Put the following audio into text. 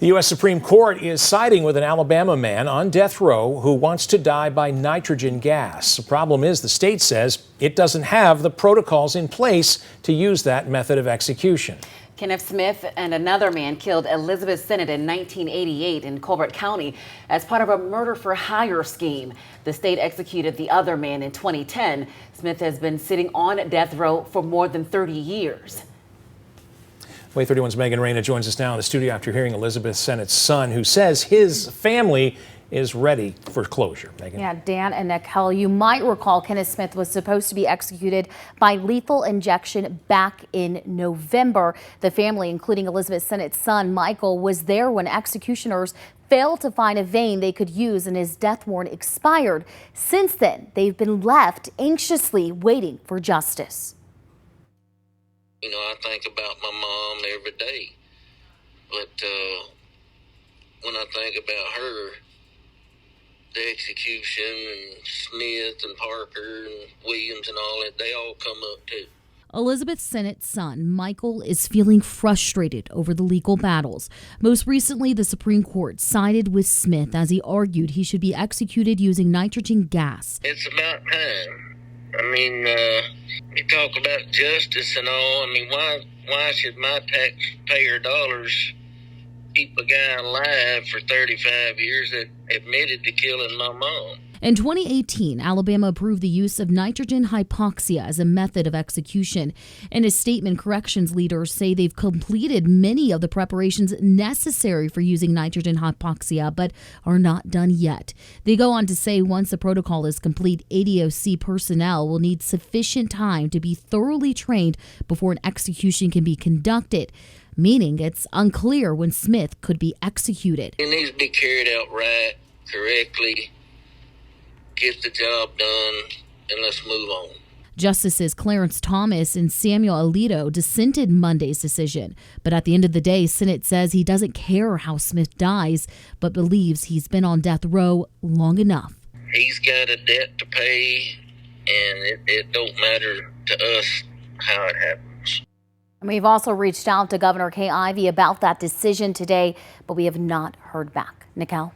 The U.S. Supreme Court is siding with an Alabama man on death row who wants to die by nitrogen gas. The problem is the state says it doesn't have the protocols in place to use that method of execution. Kenneth Smith and another man killed Elizabeth Sennett in 1988 in Colbert County as part of a murder-for-hire scheme. The state executed the other man in 2010. Smith has been sitting on death row for more than 30 years. WAAY 31's Megan Reyna joins us now in the studio after hearing Elizabeth Sennett's son, who says his family is ready for closure. Megan. Yeah, Dan and Nicole, you might recall Kenneth Smith was supposed to be executed by lethal injection back in November. The family, including Elizabeth Sennett's son, Michael, was there when executioners failed to find a vein they could use and his death warrant expired. Since then, they've been left anxiously waiting for justice. You know, I think about my mom every day, but when I think about her, the execution and Smith and Parker and Williams and all that, they all come up too. Elizabeth Sennett's son, Michael, is feeling frustrated over the legal battles. Most recently, the Supreme Court sided with Smith as he argued he should be executed using nitrogen gas. It's about time. I mean, you talk about justice and all. I mean, why should my taxpayer dollars keep a guy alive for 35 years that admitted to killing my mom? In 2018, Alabama approved the use of nitrogen hypoxia as a method of execution. In a statement, corrections leaders say they've completed many of the preparations necessary for using nitrogen hypoxia, but are not done yet. They go on to say once the protocol is complete, ADOC personnel will need sufficient time to be thoroughly trained before an execution can be conducted, meaning it's unclear when Smith could be executed. It needs to be carried out right, correctly. Get the job done, and let's move on. Justices Clarence Thomas and Samuel Alito dissented Monday's decision. But at the end of the day, Sennett says he doesn't care how Smith dies, but believes he's been on death row long enough. He's got a debt to pay, and it don't matter to us how it happens. And we've also reached out to Governor Kay Ivey about that decision today, but we have not heard back. Nicole?